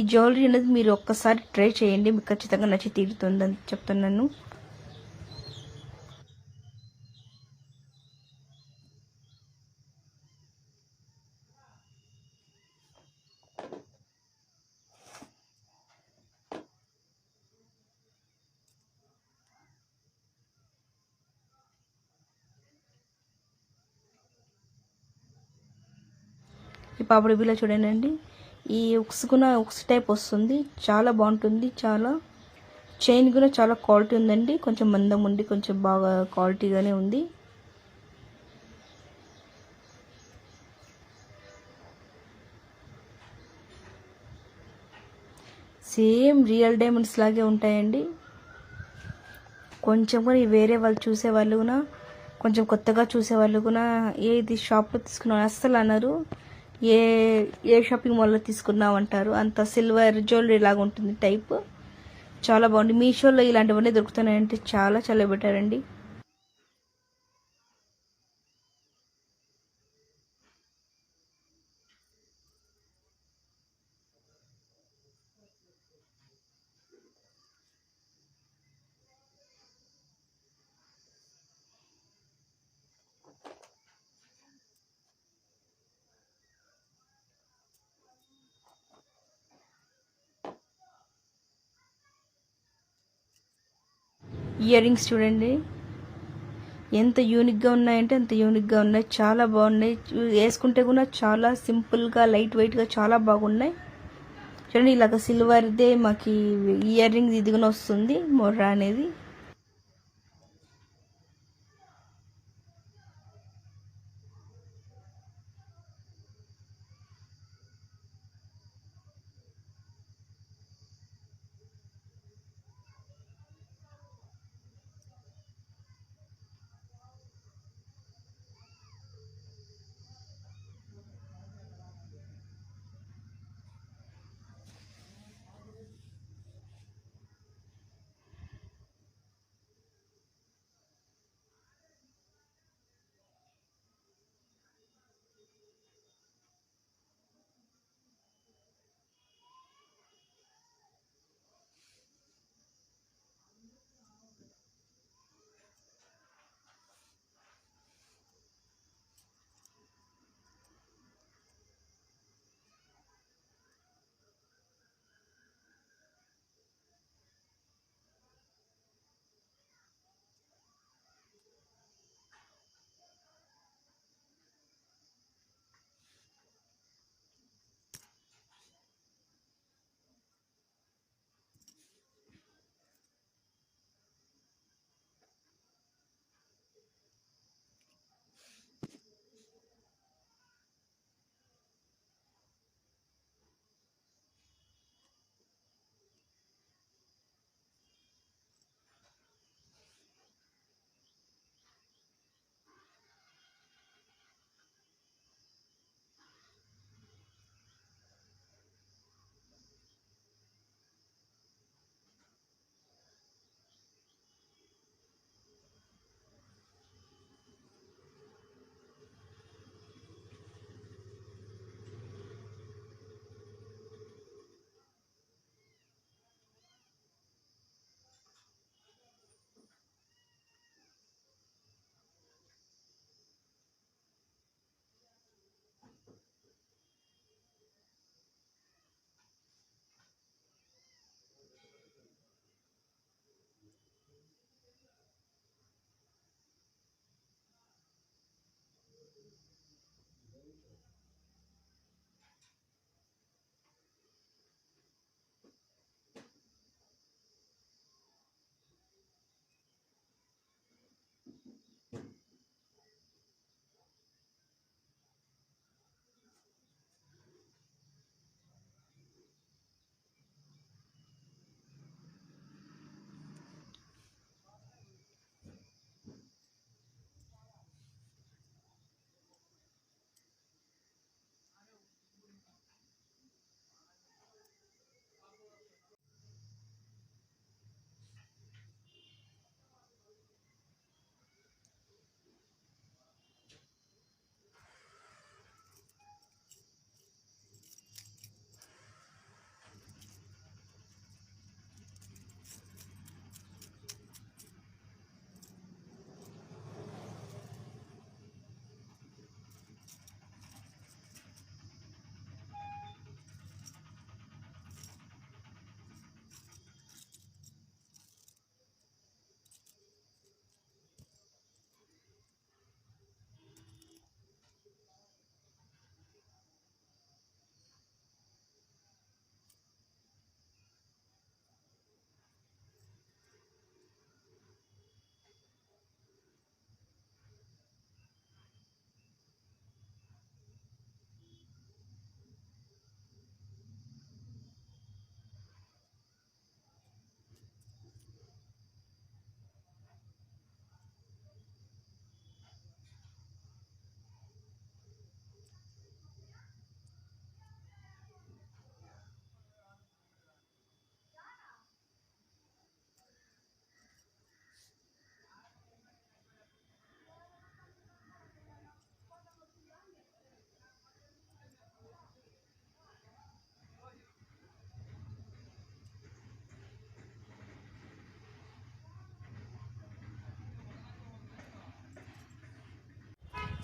ఈ జ్యువెలరీ అనేది మీరు ఒక్కసారి ట్రై చేయండి, మీకు ఖచ్చితంగా నచ్చి తీరుతుందని చెప్తున్నాను. ఈ పాపడి బిల్ల చూడండి, ఈ ఉక్స్ టైప్ వస్తుంది, చాలా బాగుంటుంది. చాలా చైన్ కూడా చాలా క్వాలిటీ ఉందండి, కొంచెం మందం ఉండి కొంచెం బాగా క్వాలిటీగానే ఉంది. సేమ్ రియల్ డైమండ్స్ లాగే ఉంటాయండి. కొంచెం కూడా వేరే వాళ్ళు చూసేవాళ్ళు కూడా, కొంచెం కొత్తగా చూసేవాళ్ళు కూడా ఏది షాప్లో తీసుకున్నావు అస్సలు అన్నారు, ఏ ఏ షాపింగ్ మాల్లో తీసుకున్నావు అంటారు. అంత సిల్వర్ జ్యువెలరీ లాగా ఉంటుంది టైప్, చాలా బాగుంది. మీషోలో ఇలాంటివన్నీ దొరుకుతున్నాయంటే చాలా చాలా బెటర్ అండి. ఇయర్ రింగ్స్ చూడండి ఎంత యూనిక్గా ఉన్నాయంటే అంత యూనిక్గా ఉన్నాయి, చాలా బాగున్నాయి. వేసుకుంటే కూడా చాలా సింపుల్గా లైట్ వెయిట్గా చాలా బాగున్నాయి. చూడండి ఇలాగ సిల్వర్దే మాకు ఇయర్ రింగ్స్ ఇదిగా వస్తుంది మొర్రా అనేది.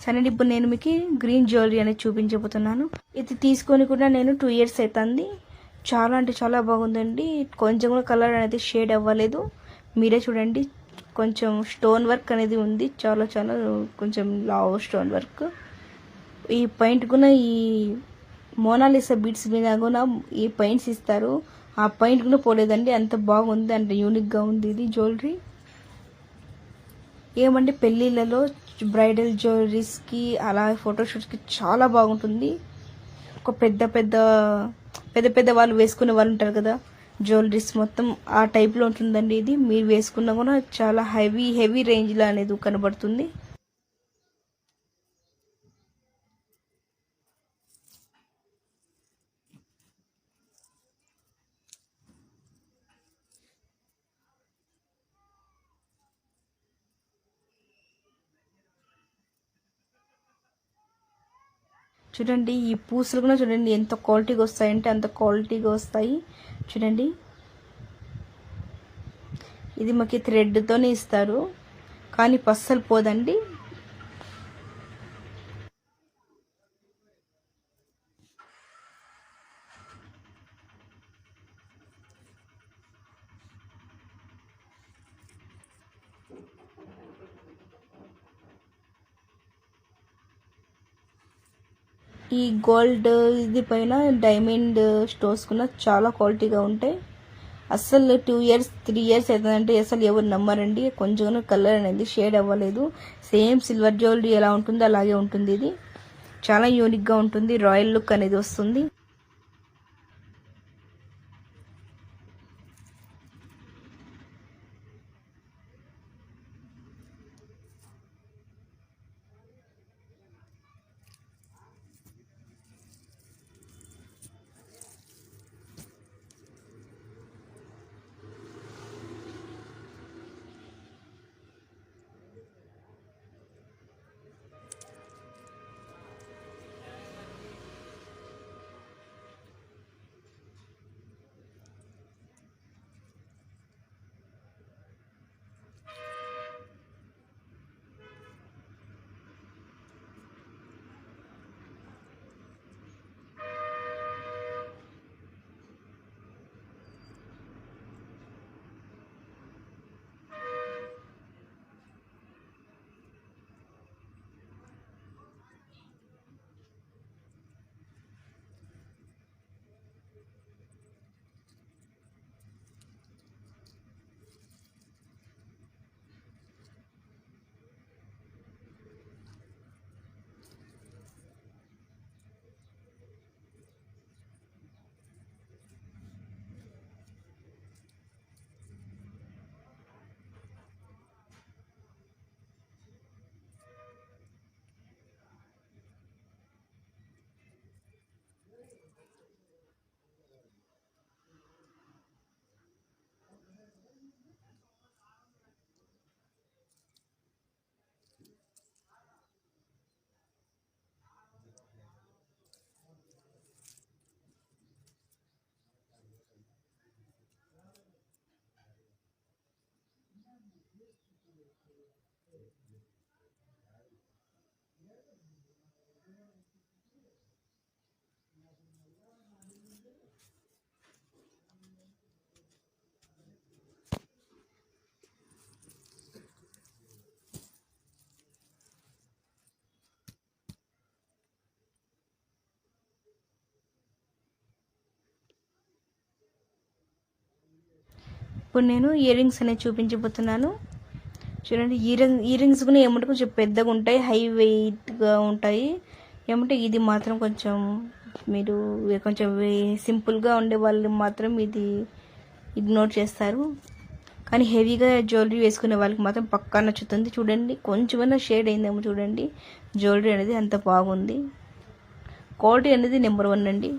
సరే, ఇప్పుడు నేను మీకు గ్రీన్ జ్యువెలరీ అనేది చూపించబోతున్నాను. ఇది తీసుకొని కూడా నేను 2 years అవుతుంది. చాలా అంటే చాలా బాగుందండి. కొంచెం కూడా కలర్ అనేది షేడ్ అవ్వలేదు. మీరే చూడండి, కొంచెం స్టోన్ వర్క్ అనేది ఉంది. చాలా చాలా కొంచెం లావ్ స్టోన్ వర్క్. ఈ పాయింట్ కూడా ఈ మోనాలిసా బీడ్స్ మీద కూడా ఈ పాయింట్స్ ఇస్తారు. ఆ పాయింట్ కూడా పోలేదండి. అంత బాగుంది, అంటే యూనిక్గా ఉంది ఇది జ్యువెలరీ. ఏమంటే పెళ్ళిళ్ళలో బ్రైడల్ జ్యువెలరీస్కి అలా ఫోటోషూట్స్కి చాలా బాగుంటుంది. ఒక పెద్ద పెద్ద పెద్ద పెద్ద వాళ్ళు వేసుకునే వాళ్ళు ఉంటారు కదా, జ్యువెలరీస్ మొత్తం ఆ టైప్లో ఉంటుందండి ఇది. మీరు వేసుకున్నా కూడా చాలా హెవీ రేంజ్లో అనేది కనబడుతుంది. చూడండి, ఈ పూసలు కూడా చూడండి ఎంత క్వాలిటీగా వస్తాయంటే అంత క్వాలిటీగా వస్తాయి. చూడండి, ఇది మాకు థ్రెడ్తోనే ఇస్తారు, కానీ పస్సలు పోదండి. ఈ గోల్డ్ ఇది పైన డైమండ్ స్టోన్స్ కూడా చాలా క్వాలిటీగా ఉంటాయి. అస్సలు 2 years 3 years అవుతుందంటే అసలు ఎవరు నమ్మరండి. కొంచెం కలర్ అనేది షేడ్ అవ్వలేదు. సేమ్ సిల్వర్ జ్యువెలరీ ఎలా ఉంటుందో అలాగే ఉంటుంది. ఇది చాలా యూనిక్గా ఉంటుంది. రాయల్ లుక్ అనేది వస్తుంది. ఇప్పుడు నేను ఇయర్ రింగ్స్ అనేది చూపించబోతున్నాను. చూడండి, ఇయర్ రింగ్స్ కూడా ఏమంటే కొంచెం పెద్దగా ఉంటాయి, హై వెయిట్గా ఉంటాయి. ఏమంటే ఇది మాత్రం కొంచెం మీరు కొంచెం సింపుల్గా ఉండే వాళ్ళు మాత్రం ఇది ఇగ్నోర్ చేస్తారు. కానీ హెవీగా జ్యువెలరీ వేసుకునే వాళ్ళకి మాత్రం పక్కా నచ్చుతుంది. చూడండి, కొంచెమైనా షేడ్ అయిందేమో చూడండి. జ్యువెలరీ అనేది అంత బాగుంది. క్వాలిటీ అనేది నెంబర్ 1 అండి.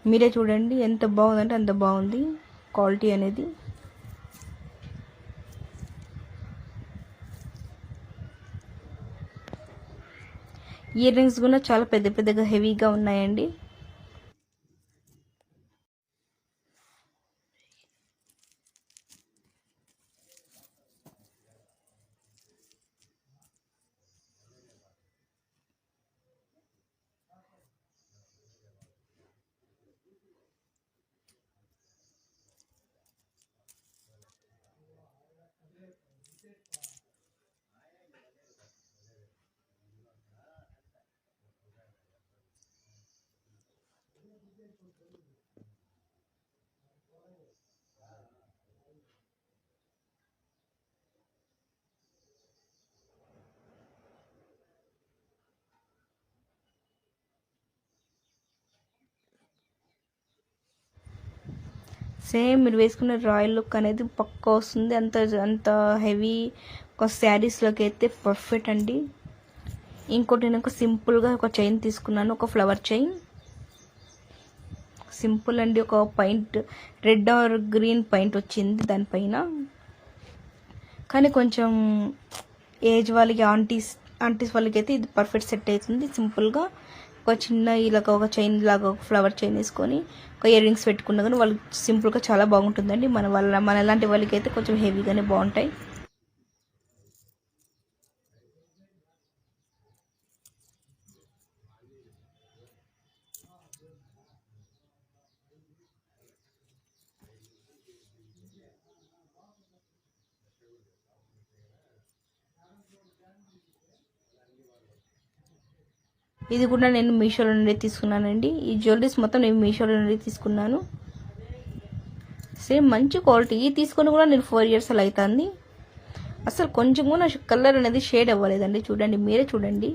మీరే చూడండి ఎంత బాగుందంటే అంత బాగుంది క్వాలిటీ అనేది. ఇయర్ రింగ్స్ కూడా చాలా పెద్ద పెద్దగా హెవీగా ఉన్నాయండి. సేమ్ మీరు వేసుకున్న రాయల్ లుక్ అనేది పక్కా వస్తుంది. అంత అంత హెవీ ఒక శారీస్లోకి అయితే పర్ఫెక్ట్ అండి. ఇంకోటి నేను ఒక సింపుల్గా ఒక చైన్ తీసుకున్నాను, ఒక ఫ్లవర్ చైన్. సింపుల్ అండి, ఒక point red or green point వచ్చింది దానిపైన. కానీ కొంచెం ఏజ్ వాళ్ళకి ఆంటీస్ వాళ్ళకి అయితే ఇది పర్ఫెక్ట్ సెట్ అవుతుంది. సింపుల్గా ఒక చిన్న ఇలాగ ఒక చైన్ లాగా ఒక ఫ్లవర్ చైన్ వేసుకొని ఒక ఇయర్ రింగ్స్ పెట్టుకున్నా కానీ వాళ్ళు సింపుల్గా చాలా బాగుంటుందండి. మన లాంటి వాళ్ళకి అయితే కొంచెం హెవీగానే బాగుంటాయి. ఇది కూడా నేను మీషోలో నుండి తీసుకున్నానండి. ఈ జ్యువెలరీస్ మొత్తం నేను మీషోలో నుండి తీసుకున్నాను. సేమ్ మంచి క్వాలిటీ. ఇది తీసుకొని కూడా నేను 4 years అలా అవుతుంది. అసలు కొంచెం కూడా కలర్ అనేది షేడ్ అవ్వలేదండి. చూడండి, మీరే చూడండి.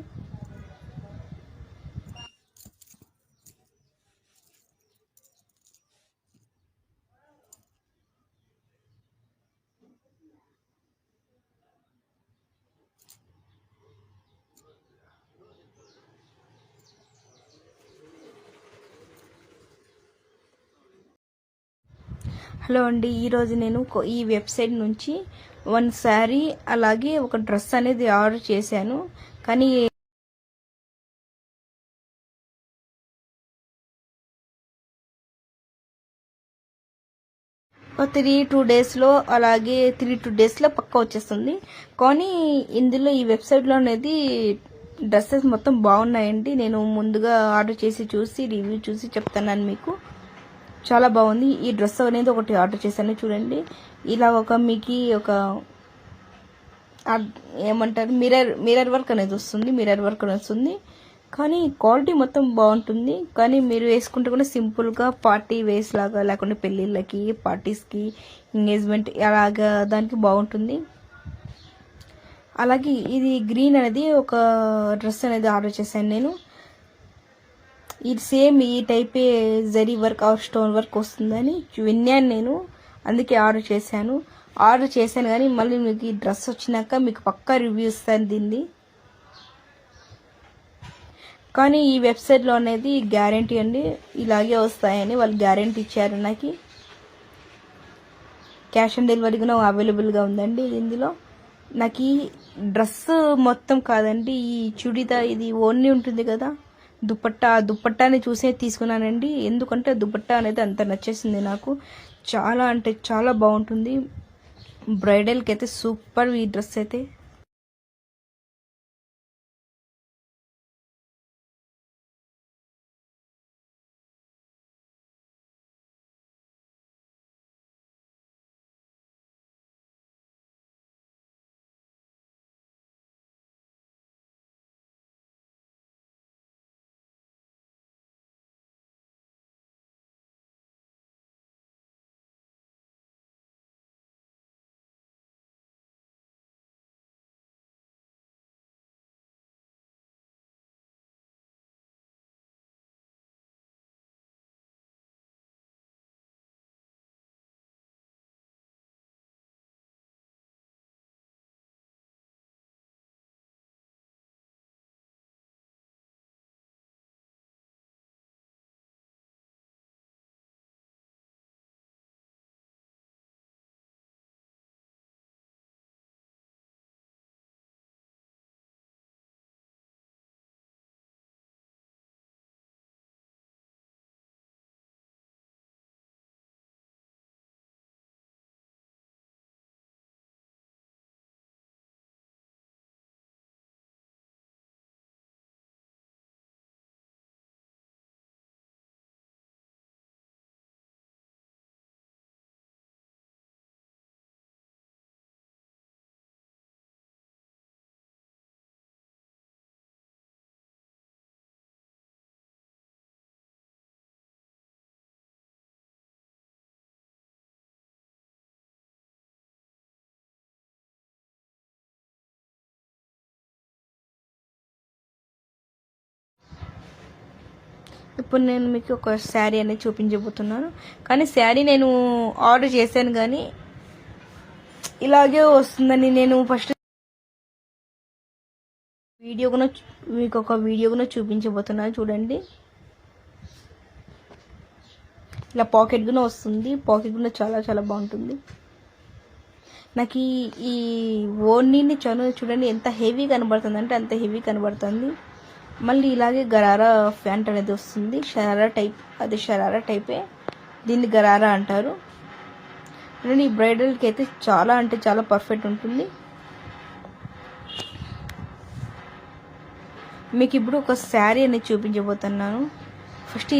హలో అండి, ఈరోజు నేను ఈ వెబ్సైట్ నుంచి 1 శారీ అలాగే ఒక డ్రెస్ అనేది ఆర్డర్ చేశాను. కానీ ఒక 3-2 డేస్లో అలాగే 3-2 డేస్లో పక్కా వచ్చేస్తుంది. కానీ ఇందులో ఈ వెబ్సైట్లో అనేది డ్రెస్సెస్ మొత్తం బాగున్నాయండి. నేను ముందుగా ఆర్డర్ చేసి చూసి రివ్యూ చూసి చెప్తున్నాను మీకు. చాలా బాగుంది. ఈ డ్రెస్ అనేది ఒకటి ఆర్డర్ చేశాను. చూడండి, ఇలా మీకు ఒక ఏమంటారు మిర్రర్ వర్క్ అనేది వస్తుంది. కానీ క్వాలిటీ మొత్తం బాగుంటుంది. కానీ మీరు వేసుకుంటే కూడా సింపుల్గా పార్టీ వేస్ లాగా, లేకుంటే పెళ్ళిళ్ళకి, పార్టీస్కి, ఎంగేజ్మెంట్ అలాగా దానికి బాగుంటుంది. అలాగే ఇది గ్రీన్ అనేది ఒక డ్రెస్ అనేది ఆర్డర్ చేశాను నేను. ఇది సేమ్ ఈ టైపే zari work or stone work వస్తుందని విన్నాను నేను, అందుకే ఆర్డర్ చేశాను. కానీ మళ్ళీ మీకు ఈ డ్రెస్ వచ్చినాక మీకు పక్కా రివ్యూ ఇస్తాను దీన్ని. కానీ ఈ వెబ్సైట్లో అనేది గ్యారంటీ అండి, ఇలాగే వస్తాయని వాళ్ళు గ్యారంటీ ఇచ్చారు. నాకు క్యాష్ ఆన్ డెలివరీ కూడా అవైలబుల్గా ఉందండి ఇందులో. నాకు ఈ డ్రెస్ మొత్తం కాదండి, ఈ చుడిదా ఇది ఓన్లీ ఉంటుంది కదా దుప్పట్టాని చూసే తీసుకున్నానండి. ఎందుకంటే దుప్పట్టా అనేది అంత నచ్చేసింది నాకు. చాలా అంటే చాలా బాగుంటుంది. బ్రైడల్కి అయితే సూపర్ ఈ డ్రెస్ అయితే. ఇప్పుడు నేను మీకు ఒక శారీ అనేది చూపించబోతున్నాను. కానీ శారీ నేను ఆర్డర్ చేశాను కానీ ఇలాగే వస్తుందని నేను ఫస్ట్ వీడియో కూడా మీకు ఒక వీడియో కూడా చూపించబోతున్నాను. చూడండి, ఇలా పాకెట్ కూడా వస్తుంది. పాకెట్ కూడా చాలా చాలా బాగుంటుంది. నాకు ఈ ఓణీని చూడండి ఎంత హెవీ కనబడుతుంది అంటే అంత హెవీ కనబడుతుంది. మళ్ళీ ఇలాగే గరారా ప్యాంట్ అనేది వస్తుంది. షరారా టైప్, అది షరారా టైపే, దీన్ని గరారా అంటారు. ఈ బ్రైడల్కి అయితే చాలా అంటే చాలా పర్ఫెక్ట్ ఉంటుంది. మీకు ఇప్పుడు ఒక శారీ అనేది చూపించబోతున్నాను. ఫస్ట్